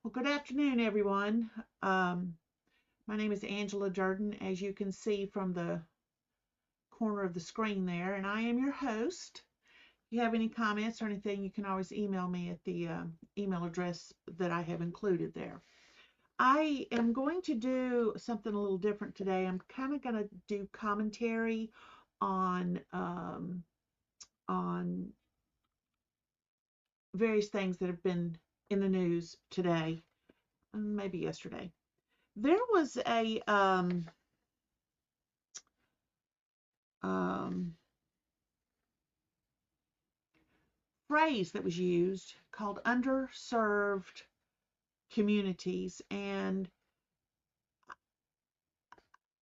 Well, good afternoon, everyone. My name is Angela Durden, as you can see from the corner of the screen there, and I am your host. If you have any comments or anything, you can always email me at the email address that I have included there. I am going to do something a little different today. I'm kind of going to do commentary on on various things that have been in the news today, maybe yesterday. There was a um, phrase that was used called underserved communities, and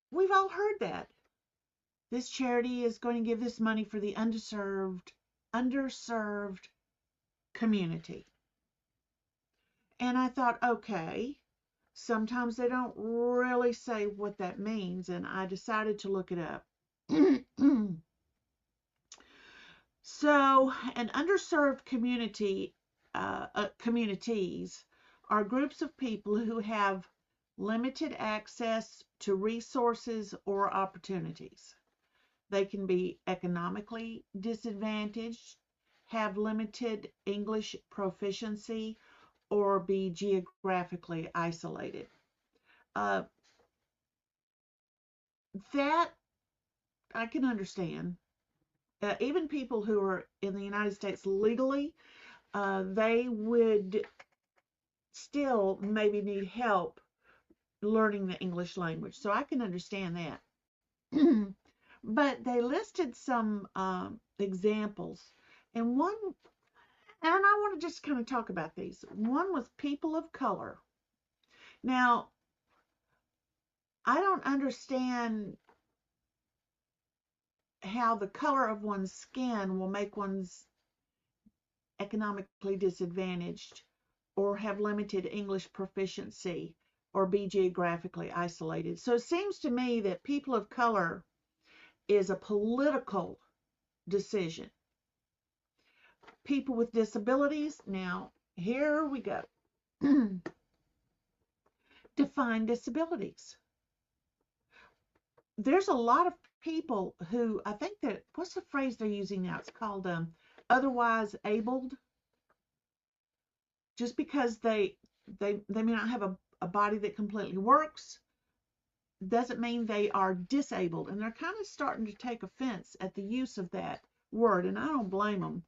we've all heard that. This charity is going to give this money for the underserved community. And I thought, okay, sometimes they don't really say what that means, and I decided to look it up. So, an underserved communities are groups of people who have limited access to resources or opportunities. They can be economically disadvantaged, have limited English proficiency, or be geographically isolated. Uh, that I can understand. Even people who are in the United States legally, they would still maybe need help learning the English language. So I can understand that. But they listed some examples, and I want to just kind of talk about these. One was people of color. Now, I don't understand how the color of one's skin will make one's economically disadvantaged or have limited English proficiency or be geographically isolated. So it seems to me that people of color is a political decision. People with disabilities, now here we go. Define disabilities. There's a lot of people who, I think that, what's the phrase they're using now? It's called otherwise abled. Just because they may not have a body that completely works doesn't mean they are disabled, and they're kind of starting to take offense at the use of that word, and I don't blame them.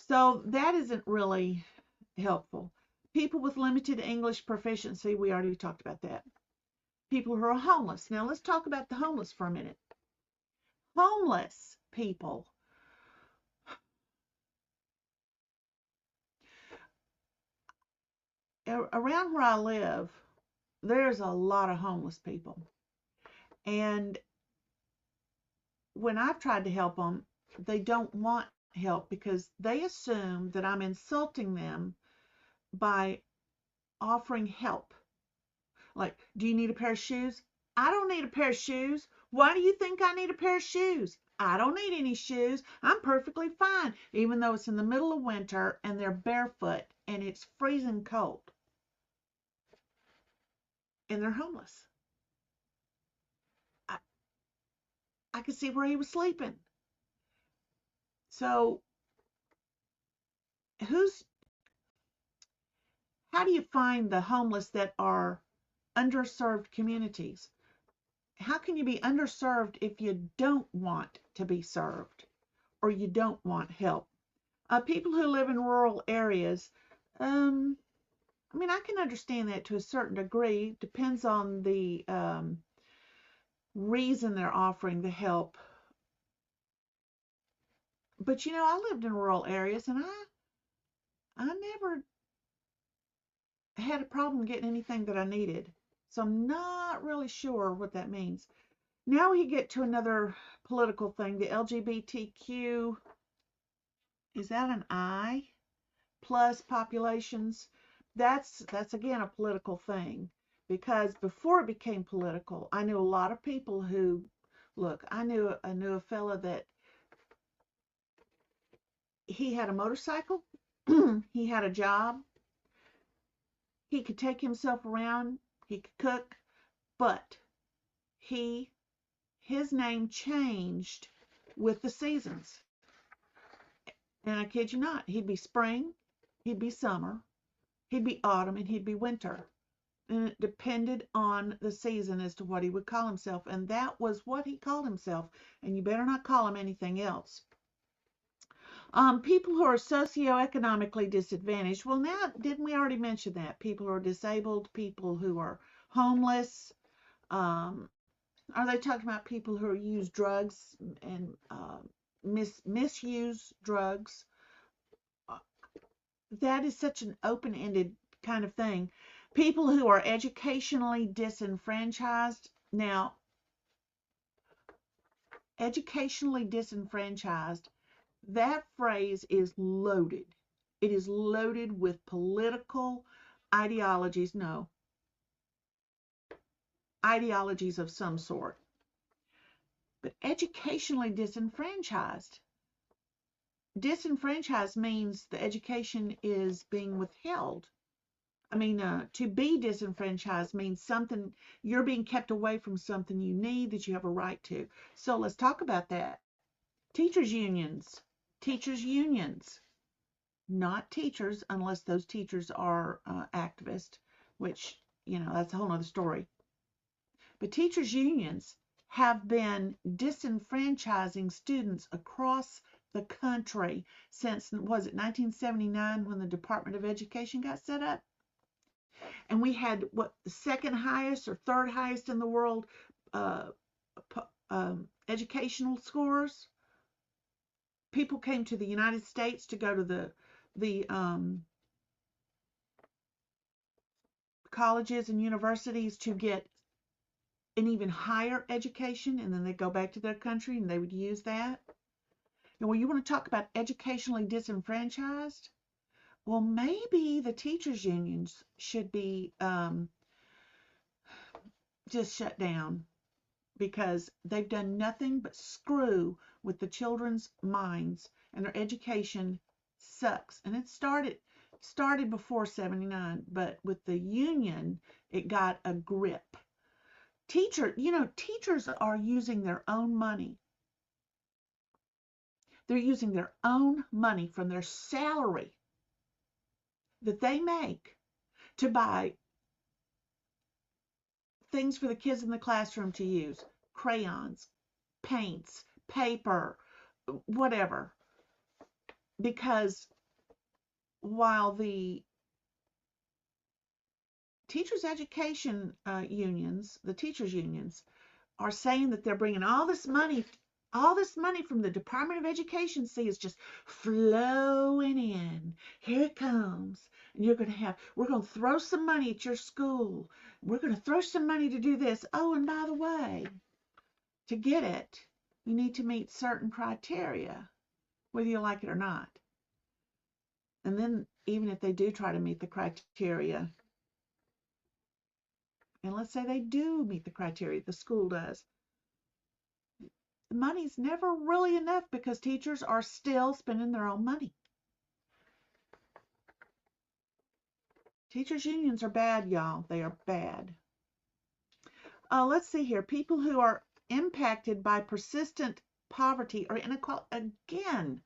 So that isn't really helpful. People with limited English proficiency, we already talked about that. People who are homeless. Now let's talk about the homeless for a minute. Homeless people. Around where I live, there's a lot of homeless people. And when I've tried to help them, they don't want help because they assume that I'm insulting them by offering help. Like, do you need a pair of shoes? I don't need a pair of shoes. Why do you think I need a pair of shoes? I don't need any shoes. I'm perfectly fine, even though it's in the middle of winter and they're barefoot and it's freezing cold and they're homeless. I, I could see where he was sleeping. So, who's how do you find the homeless that are underserved communities? How can you be underserved if you don't want to be served or you don't want help? People who live in rural areas, I mean, I can understand that to a certain degree. Depends on the reason they're offering the help. But you know, I lived in rural areas and I never had a problem getting anything that I needed. So I'm not really sure what that means. Now we get to another political thing, the LGBTQ, is that an I? Plus populations. That's again a political thing because before it became political, I knew a lot of people who, look, I knew a fella that he had a motorcycle, he had a job, He could take himself around. He could cook, but his name changed with the seasons. And I kid you not, he'd be spring, he'd be summer, he'd be autumn, and he'd be winter. And it depended on the season as to what he would call himself. And that was what he called himself. And you better not call him anything else. People who are socioeconomically disadvantaged. Well, now, didn't we already mention that? People who are disabled, people who are homeless. Are they talking about people who use drugs and misuse drugs? That is such an open-ended kind of thing. People who are educationally disenfranchised. Now, educationally disenfranchised, that phrase is loaded. It is loaded with political ideologies. No, ideologies of some sort. But educationally disenfranchised. Disenfranchised means the education is being withheld. I mean, to be disenfranchised means something, you're being kept away from something you need that you have a right to. So let's talk about that. Teachers' unions. Teachers' unions. Not teachers, unless those teachers are activists, which, that's a whole other story. But teachers' unions have been disenfranchising students across the country since, was it 1979 when the Department of Education got set up? And we had the second highest or third highest in the world educational scores. People came to the United States to go to the colleges and universities to get an even higher education, and then they go back to their country and they would use that. And when you want to talk about educationally disenfranchised, well, maybe the teachers' unions should be just shut down, because they've done nothing but screw with the children's minds, and their education sucks. And it started before 79, but with the union, it got a grip. Teachers are using their own money. They're using their own money from their salary that they make to buy things for the kids in the classroom to use. Crayons, paints, paper, whatever. Because while the teachers' education unions, the teachers' unions, are saying that they're bringing all this money from the Department of Education, see, is just flowing in. Here it comes. And we're going to throw some money at your school. We're going to throw some money to do this. Oh, and by the way, to get it, you need to meet certain criteria, whether you like it or not. And then even if they do try to meet the criteria, and let's say they do meet the criteria, the school does, the money's never really enough because teachers are still spending their own money. Teachers' unions are bad, y'all. They are bad. Let's see here. People who are impacted by persistent poverty or inequality. Again,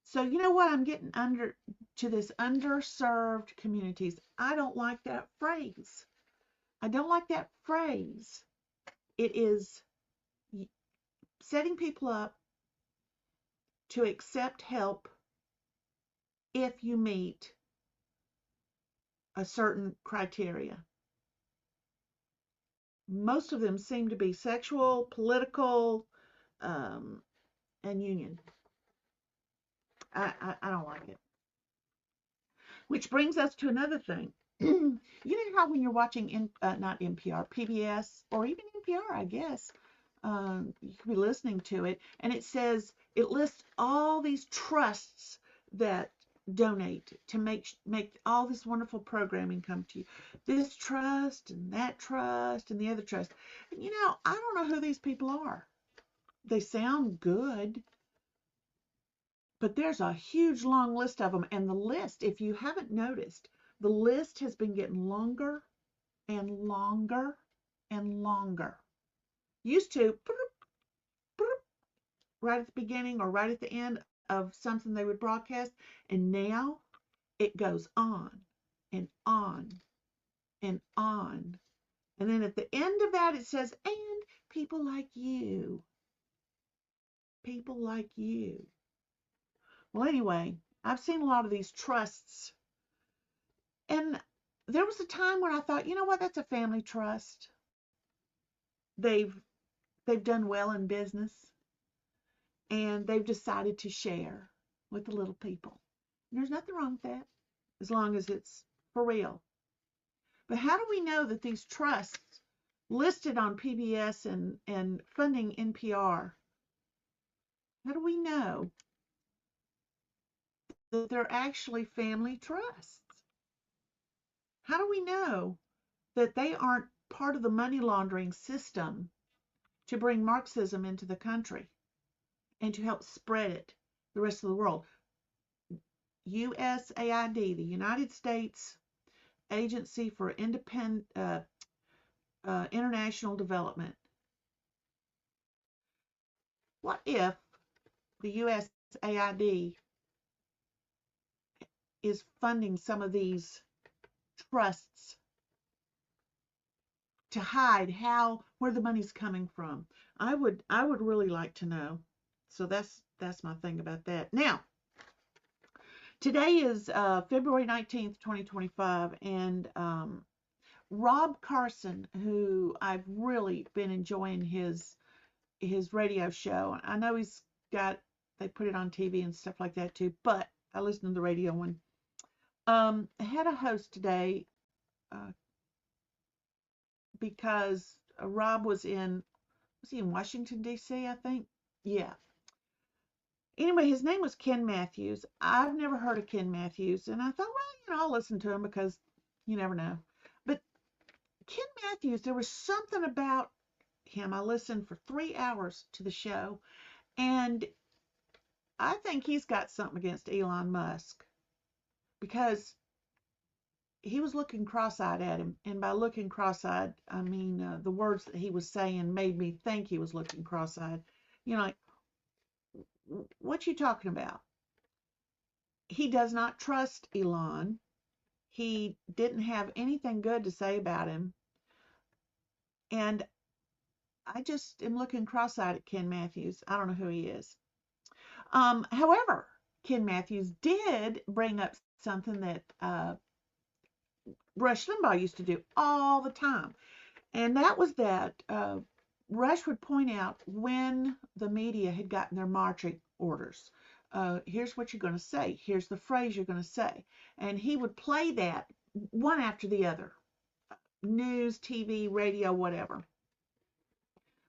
so you know what? I'm getting to this underserved communities. I don't like that phrase. I don't like that phrase. It is setting people up to accept help if you meet a certain criteria. Most of them seem to be sexual, political, and union. I don't like it. Which brings us to another thing. You know how when you're watching, not NPR, PBS, or even NPR, I guess, you could be listening to it, and it lists all these trusts that donate to make all this wonderful programming come to you. This trust and that trust and the other trust. And I don't know who these people are. They sound good, but there's a huge long list of them. And the list, if you haven't noticed, the list has been getting longer and longer and longer. Used to, right at the beginning or right at the end of something they would broadcast, and now it goes on and on and on. And then at the end of that, it says, and people like you. People like you. Well, anyway, I've seen a lot of these trusts. And there was a time when I thought, you know what, that's a family trust. They've done well in business, and they've decided to share with the little people. And there's nothing wrong with that, as long as it's for real. But how do we know that these trusts listed on PBS and funding NPR, how do we know that they're actually family trusts? How do we know that they aren't part of the money laundering system to bring Marxism into the country and to help spread it the rest of the world? USAID, the United States Agency for International Development. What if the USAID is funding some of these trusts to hide where the money's coming from? I would really like to know. So that's my thing about that. Now, today is February 19th, 2025, and Rob Carson, who I've really been enjoying his radio show. I know they put it on TV and stuff like that too, but I listen to the radio one. I had a host today because Rob was he in Washington, D.C., I think? Yeah. Anyway, his name was Ken Matthews. I've never heard of Ken Matthews, and I thought, well, I'll listen to him because you never know. But Ken Matthews, there was something about him. I listened for 3 hours to the show, and I think he's got something against Elon Musk, because he was looking cross-eyed at him. And by looking cross-eyed, I mean the words that he was saying made me think he was looking cross-eyed. Like, what you talking about? He does not trust Elon. He didn't have anything good to say about him. And I just am looking cross-eyed at Ken Matthews. I don't know who he is. However, Ken Matthews did bring up something that Rush Limbaugh used to do all the time. And that was that Rush would point out when the media had gotten their marching orders. Here's what you're going to say. Here's the phrase you're going to say. And he would play that one after the other. News, TV, radio, whatever.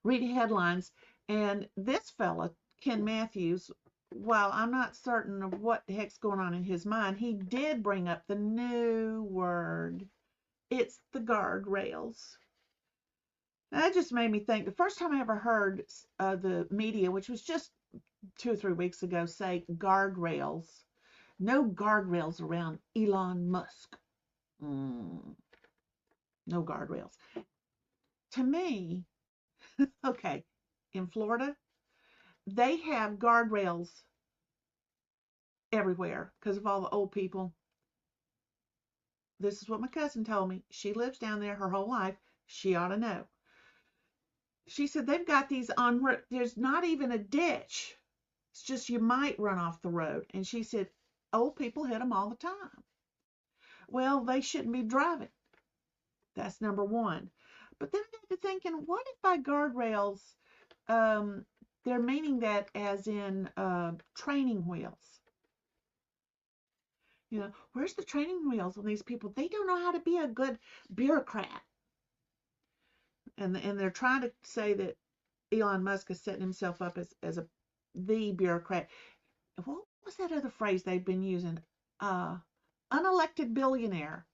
Read headlines. And this fella, Ken Matthews, while I'm not certain of what the heck's going on in his mind, he did bring up the new word. It's the guardrails. That just made me think. The first time I ever heard the media, which was just 2 or 3 weeks ago, say guardrails. No guardrails around Elon Musk. No guardrails. To me, okay, in Florida, they have guardrails everywhere because of all the old people. This is what my cousin told me. She lives down there her whole life. She ought to know. She said they've got these on where there's not even a ditch. It's just you might run off the road. And she said old people hit them all the time. Well, they shouldn't be driving. That's number one. But then I got to thinking, what if by guardrails, they're meaning that as in training wheels? Where's the training wheels on these people? They don't know how to be a good bureaucrat. And they're trying to say that Elon Musk is setting himself up as the bureaucrat. What was that other phrase they've been using? Unelected billionaire.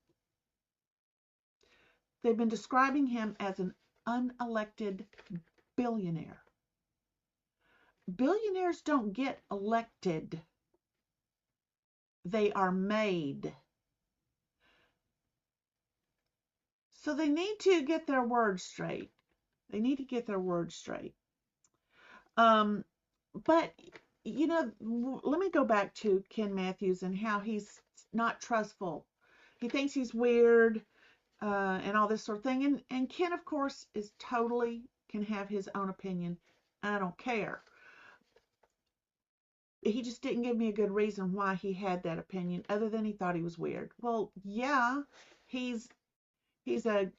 They've been describing him as an unelected billionaire. Billionaires don't get elected. They are made. So they need to get their words straight. They need to get their words straight. Um, but let me go back to Ken Matthews and how he's not trustful. He thinks he's weird, and all this sort of thing. And Ken, of course, is totally can have his own opinion. I don't care. He just didn't give me a good reason why he had that opinion, other than he thought he was weird. Well, yeah, he's a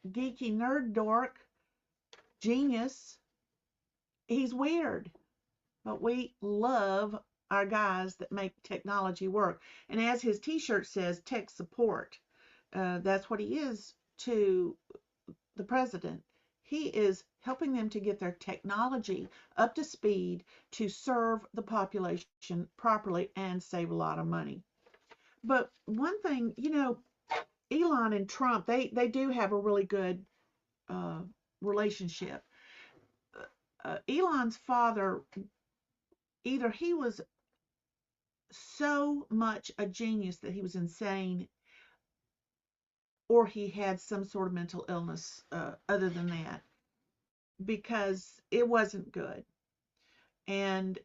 geeky nerd dork, genius. He's weird, but we love our guys that make technology work. And as his T-shirt says, tech support. That's what he is to the president. He is helping them to get their technology up to speed to serve the population properly and save a lot of money. But one thing, Elon and Trump, they do have a really good uh, relationship. Elon's father, either he was so much a genius that he was insane, or he had some sort of mental illness other than that, because it wasn't good. And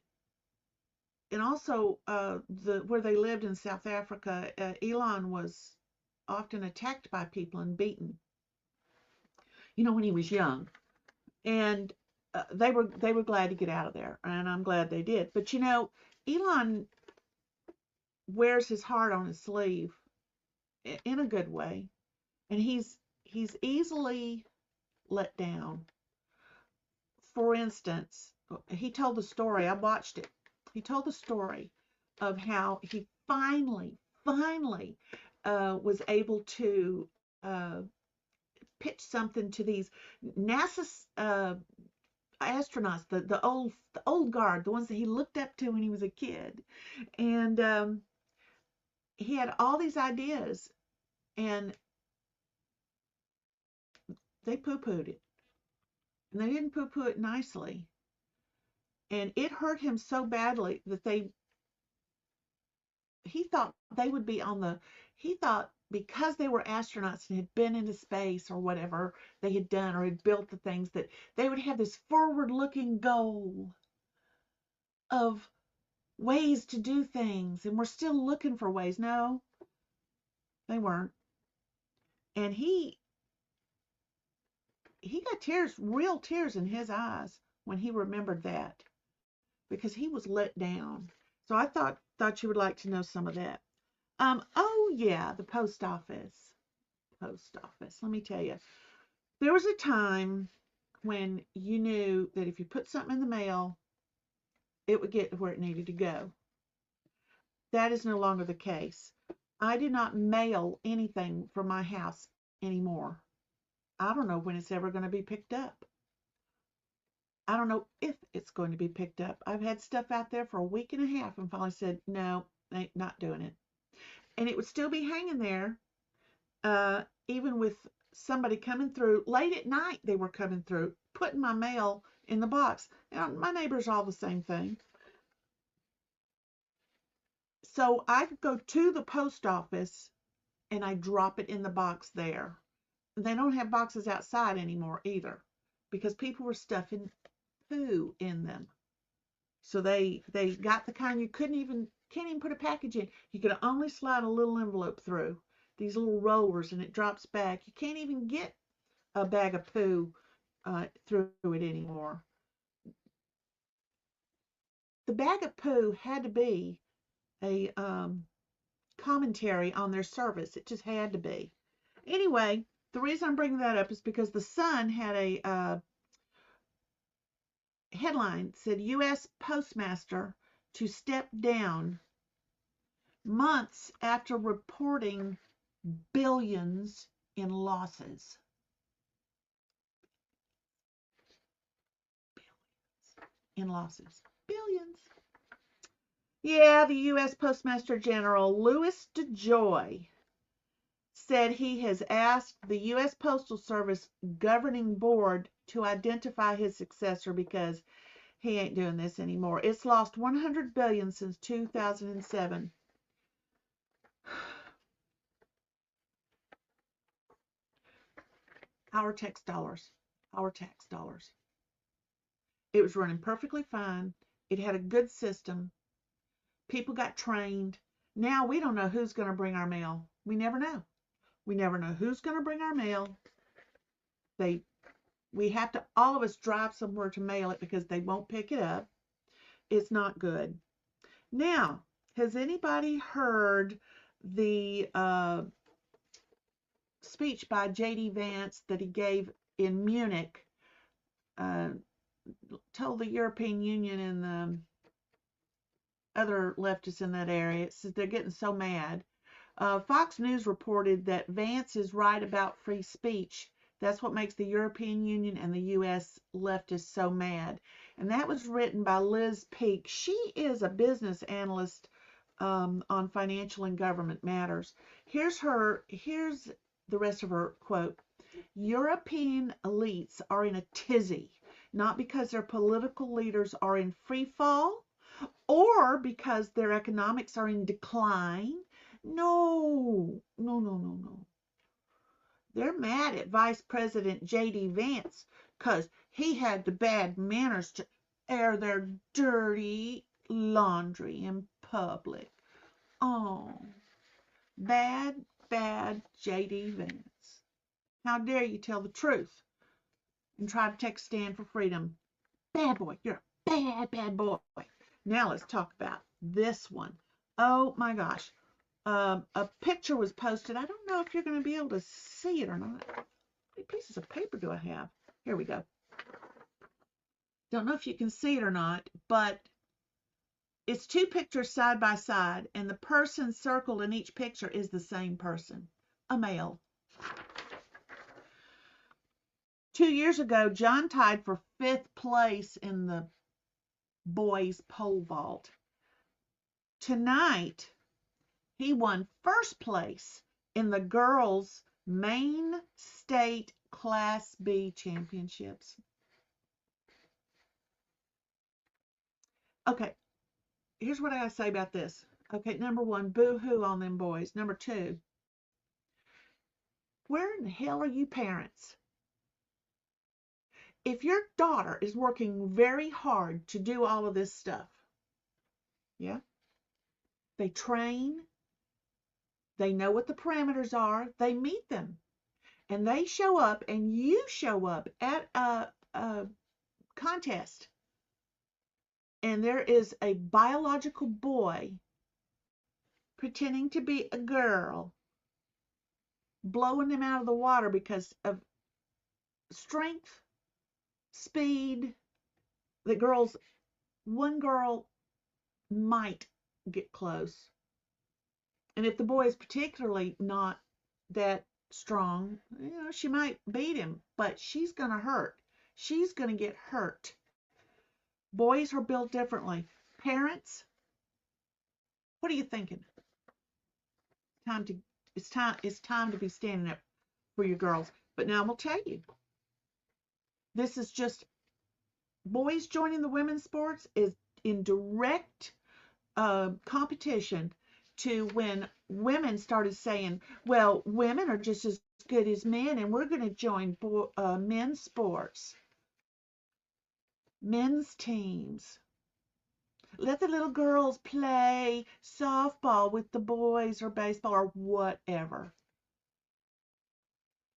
also where they lived in South Africa, Elon was often attacked by people and beaten, when he was young. And they were glad to get out of there, and I'm glad they did. But Elon wears his heart on his sleeve in a good way, and he's easily let down. For instance, he told the story. I watched it. He told the story of how he finally was able to pitch something to these NASA astronauts, the old guard, the ones that he looked up to when he was a kid, and he had all these ideas, and they poo-pooed it, and they didn't poo-poo it nicely, and it hurt him so badly that he thought they would be he thought because they were astronauts and had been into space or whatever they had done or had built the things, that they would have this forward-looking goal of ways to do things, and we're still looking for ways. No, they weren't. And he got tears, real tears in his eyes when he remembered that, because he was let down. So I thought you would like to know some of that. Oh yeah, the post office. Post office. Let me tell you. There was a time when you knew that if you put something in the mail, it would get to where it needed to go. That is no longer the case. I do not mail anything from my house anymore. I don't know when it's ever going to be picked up. I don't know if it's going to be picked up. I've had stuff out there for a week and a half and finally said, no, ain't not doing it. And it would still be hanging there, even with somebody coming through. Late at night, they were coming through, putting my mail in the box. My neighbors all the same thing. So I go to the post office and I drop it in the box there. They don't have boxes outside anymore either, because people were stuffing poo in them. So they got the kind you can't even put a package in. You can only slide a little envelope through these little rollers and it drops back. You can't even get a bag of poo through it anymore. The bag of poo had to be a commentary on their service. It just had to be. Anyway, the reason I'm bringing that up is because the Sun had a headline that said U.S. Postmaster to step down months after reporting billions in losses. Billions. Yeah, the U.S. Postmaster General Louis DeJoy said he has asked the U.S. Postal Service governing board to identify his successor because he ain't doing this anymore. It's lost $100 billion since 2007. Our tax dollars. Our tax dollars. It was running perfectly fine. It had a good system. People got trained. Now we don't know who's going to bring our mail. We never know. We never know who's going to bring our mail. We have to, all of us, drive somewhere to mail it because they won't pick it up. It's not good. Now, has anybody heard the speech by J.D. Vance that he gave in Munich? Told the European Union and the other leftists in that area, it says they're getting so mad. Fox News reported that Vance is right about free speech. That's what makes the European Union and the U.S. leftists so mad. And that was written by Liz Peek. She is a business analyst on financial and government matters. Here's the rest of her quote. European elites are in a tizzy, not because their political leaders are in free fall or because their economics are in decline. No. They're mad at Vice President J.D. Vance because he had the bad manners to air their dirty laundry in public. Oh, bad J.D. Vance. How dare you tell the truth and try to take a stand for freedom? Bad boy. You're a bad boy. Now let's talk about this one. Oh my gosh. A picture was posted. I don't know if you're going to be able to see it or not. How many pieces of paper do I have? Here we go. Don't know if you can see it or not, but it's two pictures side by side, and the person circled in each picture is the same person, a male. 2 years ago, John tied for 5th place in the boys' pole vault. Tonight, he won 1st place in the girls' Maine State Class B championships. Okay, here's what I gotta say about this. Okay, number 1, boo-hoo on them boys. Number 2, where in the hell are you parents? If your daughter is working very hard to do all of this stuff, yeah, they train, they know what the parameters are, they meet them, and they show up, and you show up at a contest, and there is a biological boy pretending to be a girl, blowing them out of the water because of strength, speed. One girl might get close. And if the boy is particularly not that strong, she might beat him, but she's going to hurt. She's going to get hurt. Boys are built differently. Parents, what are you thinking? It's time to be standing up for your girls. But now I'm going to tell you, this is just, boys joining the women's sports is in direct competition to when women started saying, well, women are just as good as men, and we're going to join men's sports, men's teams. Let the little girls play softball with the boys or baseball or whatever.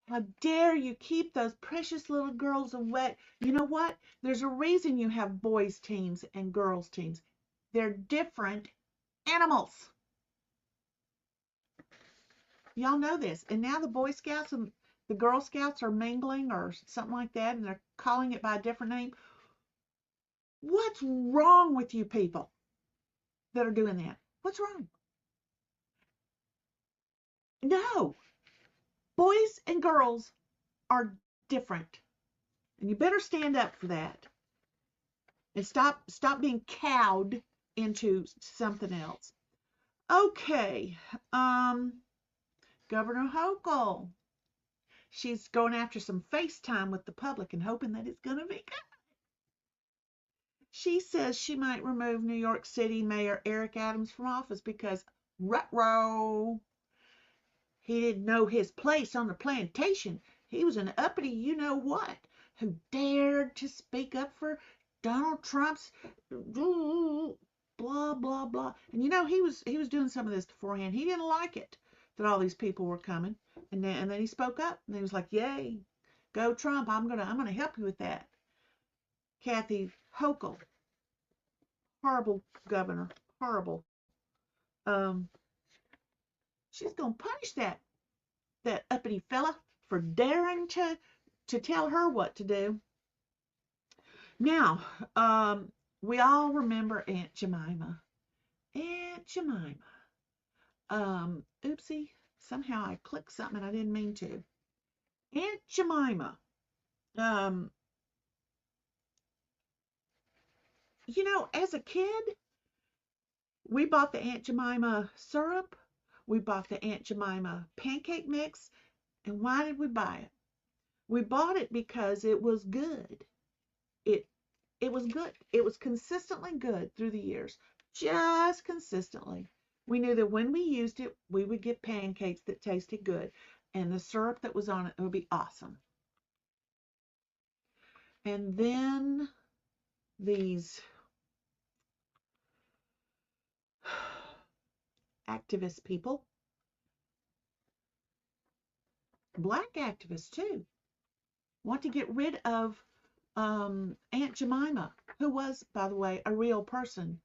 How dare you keep those precious little girls away? You know what? There's a reason you have boys teams and girls teams. They're different animals. Y'all know this. And now the Boy Scouts and the Girl Scouts are mingling or something like that, and they're calling it by a different name. What's wrong with you people that are doing that? What's wrong? No. Boys and girls are different. And you better stand up for that. And stop being cowed into something else. Okay. Governor Hochul. She's going after some FaceTime with the public and hoping that it's going to be good. She says she might remove New York City Mayor Eric Adams from office because ruh-roh, he didn't know his place on the plantation. He was an uppity you know what who dared to speak up for Donald Trump's blah blah blah. And he was doing some of this beforehand. He didn't like it that all these people were coming, and then he spoke up and he was like, "Yay, go Trump! I'm gonna help you with that." Kathy Hochul, horrible governor, horrible. Um, she's gonna punish that uppity fella for daring to tell her what to do. Now, we all remember Aunt Jemima. Aunt Jemima. Oopsie. Somehow I clicked something and I didn't mean to. Aunt Jemima. Um, as a kid, we bought the Aunt Jemima syrup. We bought the Aunt Jemima pancake mix. And why did we buy it? We bought it because it was good. It it was good. It was consistently good through the years, just consistently. We knew that when we used it, we would get pancakes that tasted good, and the syrup that was on it would be awesome. And then these activist people, black activists too, want to get rid of Aunt Jemima, who was, by the way, a real person,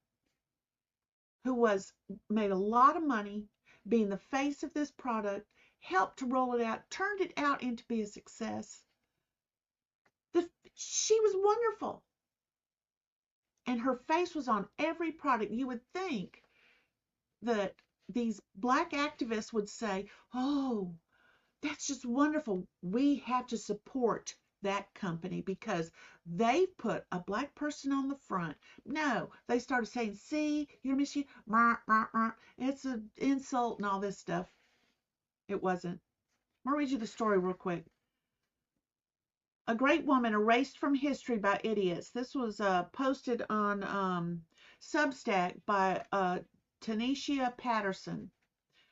who was made a lot of money being the face of this product, helped to roll it out, turned it out into be a success. She was wonderful. And her face was on every product. You would think that these black activists would say, "Oh, that's just wonderful. We have to support that company because they put a black person on the front." No, they started saying, "See, you're missing, it's an insult," and all this stuff. It wasn't. I'm going to read you the story real quick. A great woman erased from history by idiots. This was posted on Substack by Tanisha Patterson.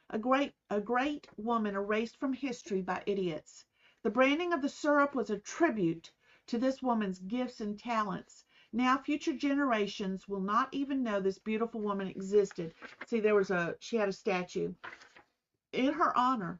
A great woman erased from history by idiots. The branding of the syrup was a tribute to this woman's gifts and talents. Now future generations will not even know this beautiful woman existed. See, she had a statue in her honor.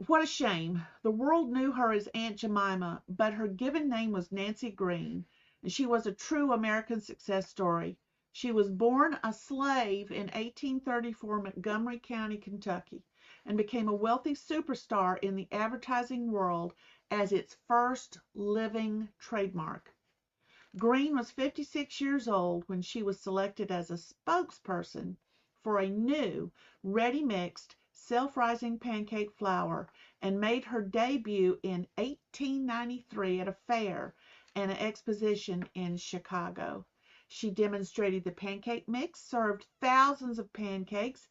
What a shame. The world knew her as Aunt Jemima, but her given name was Nancy Green, and she was a true American success story. She was born a slave in 1834 Montgomery County, Kentucky, and became a wealthy superstar in the advertising world as its first living trademark. Green was 56 years old when she was selected as a spokesperson for a new, ready-mixed, self-rising pancake flour and made her debut in 1893 at a fair and an exposition in Chicago. She demonstrated the pancake mix, served thousands of pancakes,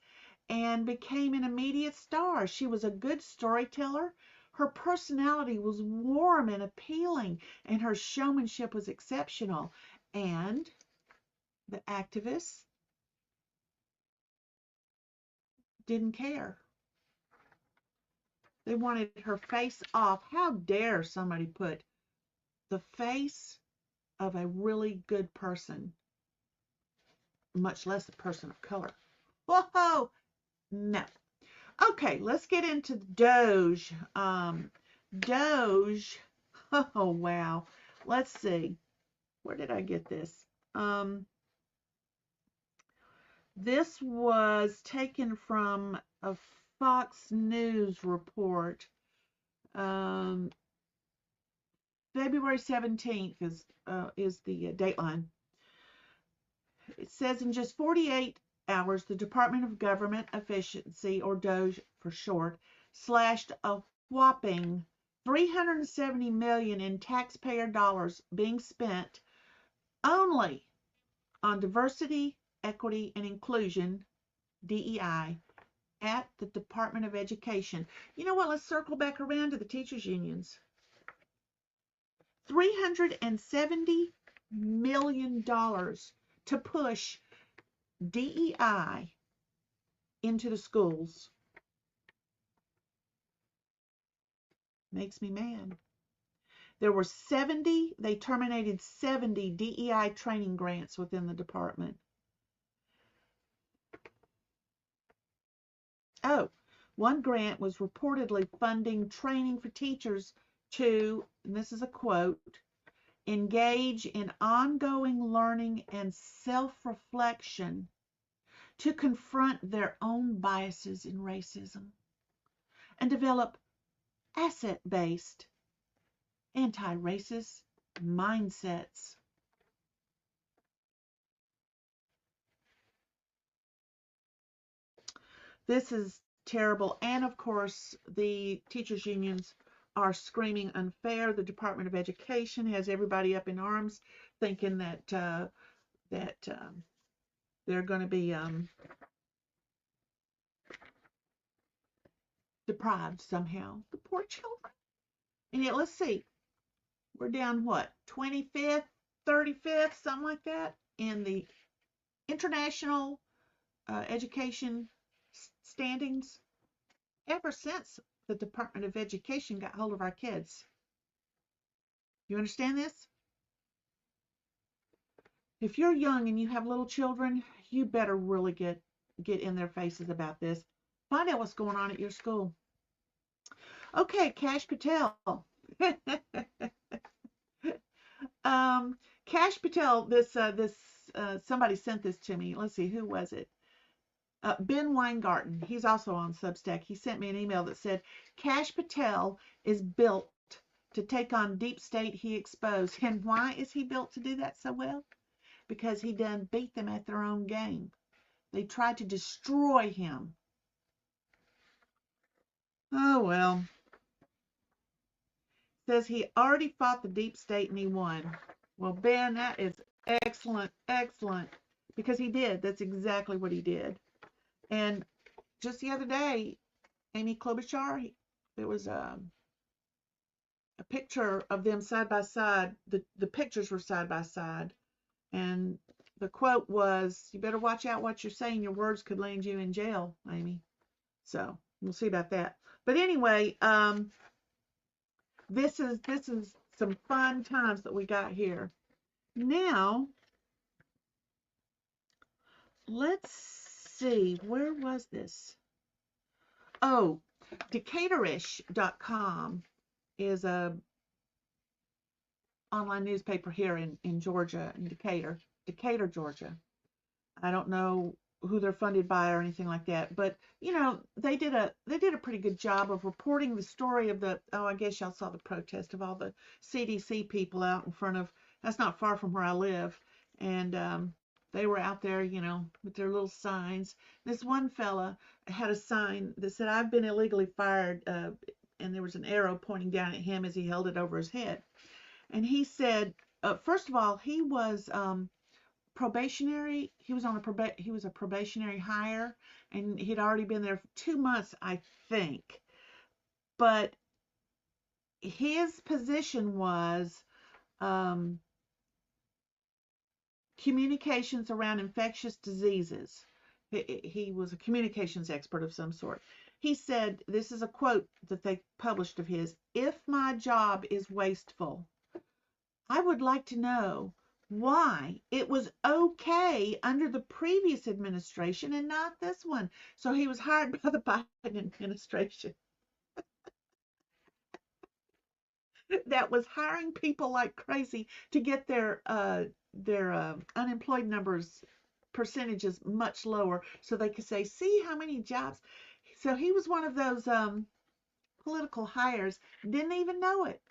and became an immediate star. She was a good storyteller. Her personality was warm and appealing, and her showmanship was exceptional. And the activists didn't care. They wanted her face off. How dare somebody put the face of a really good person, much less a person of color? Whoa, no. Okay, let's get into DOGE. DOGE, oh wow. Let's see. Where did I get this? This was taken from a Fox News report. February 17th is the dateline. It says in just 48 hours, the Department of Government Efficiency, or DOGE for short, slashed a whopping $370 million in taxpayer dollars being spent only on diversity, equity, and inclusion, DEI, at the Department of Education. You know what? Let's circle back around to the teachers' unions. $370 million to push DEI into the schools. Makes me mad. They terminated 70 DEI training grants within the department. Oh, one grant was reportedly funding training for teachers to, and this is a quote, engage in ongoing learning and self-reflection to confront their own biases in racism and develop asset-based anti-racist mindsets. This is terrible. And of course, the teachers' unions are screaming unfair. The Department of Education has everybody up in arms, thinking that they're going to be deprived somehow. The poor children. And yet, let's see, we're down what, 25th, 35th, something like that, in the international education standings ever since the Department of Education got hold of our kids. You understand this? If you're young and you have little children, you better really get in their faces about this. Find out what's going on at your school. Okay, Kash Patel. Kash Patel, somebody sent this to me. Let's see, who was it? Ben Weingarten. He's also on Substack. He sent me an email that said, Kash Patel is built to take on deep state he exposed. And why is he built to do that so well? Because he done beat them at their own game. They tried to destroy him. Oh, well. Says he already fought the deep state and he won. Well, Ben, that is excellent, excellent. Because he did. That's exactly what he did. And just the other day, Amy Klobuchar, there was a picture of them side by side. The pictures were side by side. And the quote was, you better watch out what you're saying. Your words could land you in jail, Amy. So we'll see about that. But anyway, this is some fun times that we got here. Now, let's see, where was this? Oh, Decatorish.com is a online newspaper here in Georgia, in Decatur, Georgia. I don't know who they're funded by or anything like that, but you know, they did a pretty good job of reporting the story of I guess y'all saw the protest of all the CDC people out in front of, that's not far from where I live, and they were out there, you know, with their little signs. This one fella had a sign that said, I've been illegally fired, and there was an arrow pointing down at him as he held it over his head. And he said, first of all, he was probationary. He was a probationary hire, and he'd already been there for 2 months, I think. But his position was communications around infectious diseases. He was a communications expert of some sort. He said, this is a quote that they published of his, if my job is wasteful, I would like to know why it was okay under the previous administration and not this one. So he was hired by the Biden administration that was hiring people like crazy to get their unemployed numbers percentages much lower so they could say, see how many jobs. So he was one of those political hires, didn't even know it.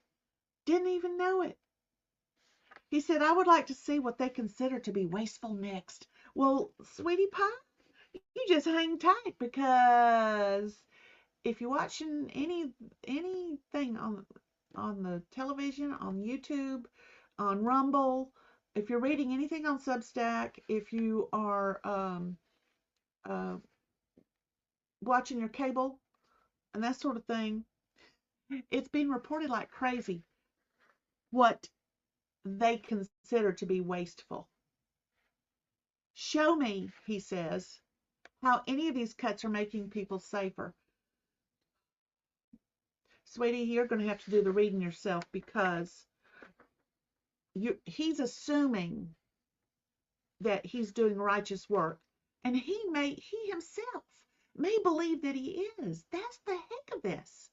He said, I would like to see what they consider to be wasteful next. Well, sweetie pie, you just hang tight, because if you're watching anything on the television, on YouTube, on Rumble, if you're reading anything on Substack, if you are watching your cable and that sort of thing, it's being reported like crazy what they consider to be wasteful. Show me, he says, how any of these cuts are making people safer. Sweetie, you're going to have to do the reading yourself because he's assuming that he's doing righteous work. And he himself may believe that he is. That's the heck of this.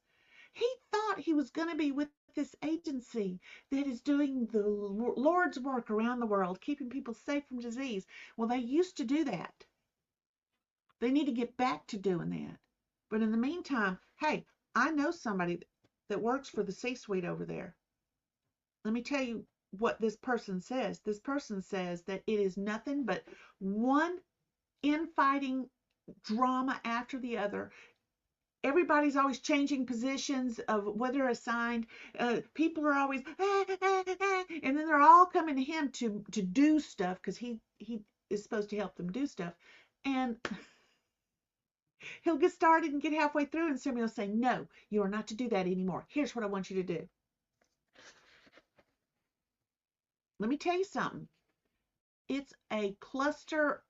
He thought he was going to be with this agency that is doing the Lord's work around the world, keeping people safe from disease. Well, they used to do that. They need to get back to doing that. But in the meantime, hey, I know somebody that works for the C-suite over there. Let me tell you what this person says. This person says that it is nothing but one infighting drama after the other. Everybody's always changing positions of whether assigned. People are always, and then they're all coming to him to do stuff because he is supposed to help them do stuff. And he'll get started and get halfway through, and somebody will say, no, you are not to do that anymore. Here's what I want you to do. Let me tell you something. It's a cluster,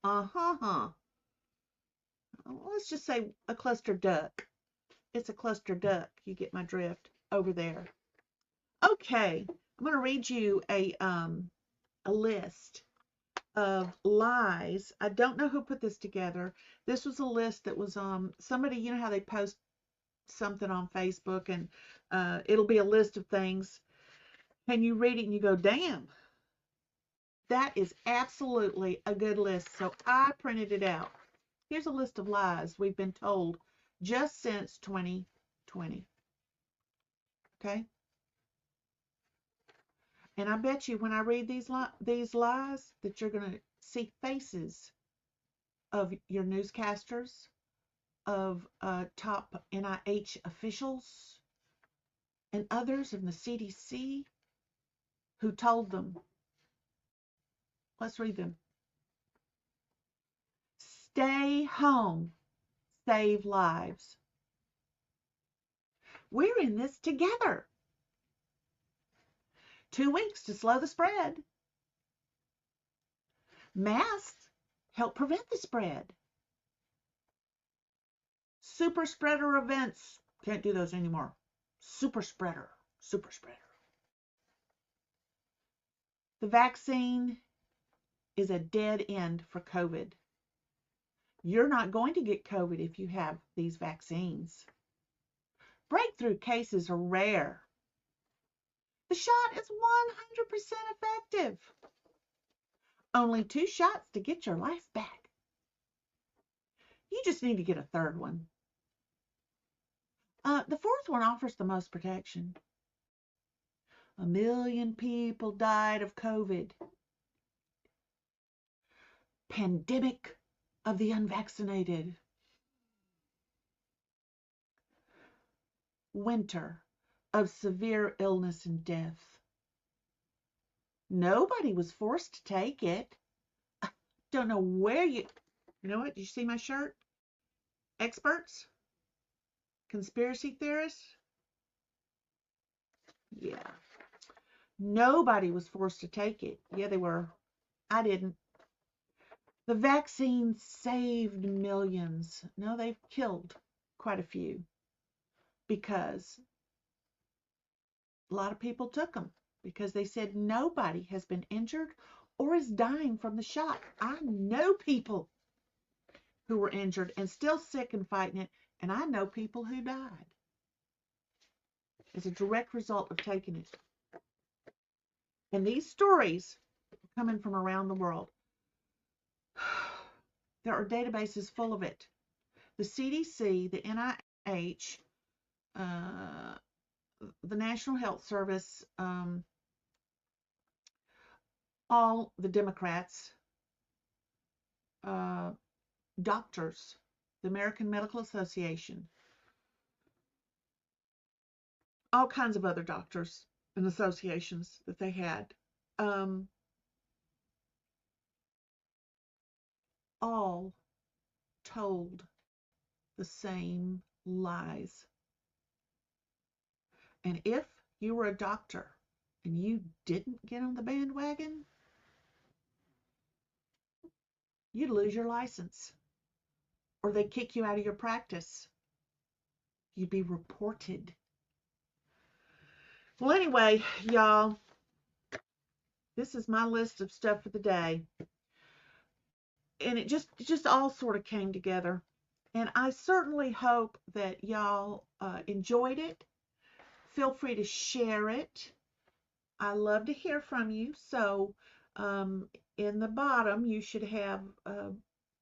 let's just say a cluster duck. It's a cluster duck. You get my drift over there. Okay, I'm going to read you a list of lies. I don't know who put this together. This was a list that was somebody, you know how they post something on Facebook and it'll be a list of things and you read it and you go, damn, that is absolutely a good list. So I printed it out. Here's a list of lies we've been told just since 2020. Okay? And I bet you when I read these lies that you're going to see faces of your newscasters, of top NIH officials, and others in the CDC who told them. Let's read them. Stay home, save lives. We're in this together. 2 weeks to slow the spread. Masks help prevent the spread. Super spreader events. Can't do those anymore. Super spreader. Super spreader. The vaccine is a dead end for COVID. You're not going to get COVID if you have these vaccines. Breakthrough cases are rare. The shot is 100% effective. Only 2 shots to get your life back. You just need to get a third one. The 4th one offers the most protection. 1 million people died of COVID. Pandemic of the unvaccinated. Winter of severe illness and death. Nobody was forced to take it. I don't know where you know what? Did you see my shirt? Experts? Conspiracy theorists? Yeah. Nobody was forced to take it. Yeah, they were. I didn't. The vaccine saved millions. No, they've killed quite a few because a lot of people took them because they said nobody has been injured or is dying from the shot. I know people who were injured and still sick and fighting it, and I know people who died as a direct result of taking it. And these stories are coming from around the world. There are databases full of it. The CDC, the NIH, the National Health Service, all the Democrats, doctors, the American Medical Association, all kinds of other doctors and associations that they had, all told the same lies. And if you were a doctor and you didn't get on the bandwagon, you'd lose your license or they'd kick you out of your practice. You'd be reported. Well, anyway, y'all, this is my list of stuff for the day. And it just all sort of came together. And I certainly hope that y'all enjoyed it. Feel free to share it. I love to hear from you. So in the bottom, you should have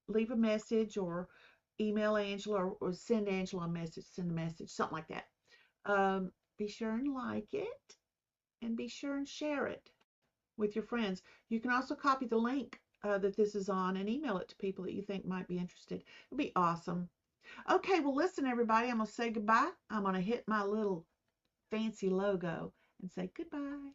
leave a message or email Angela or send Angela a message, send a message, something like that. Be sure and like it and be sure and share it with your friends. You can also copy the link that this is on and email it to people that you think might be interested. It'd be awesome. Okay, well, listen, everybody, I'm going to say goodbye. I'm going to hit my little fancy logo and say goodbye.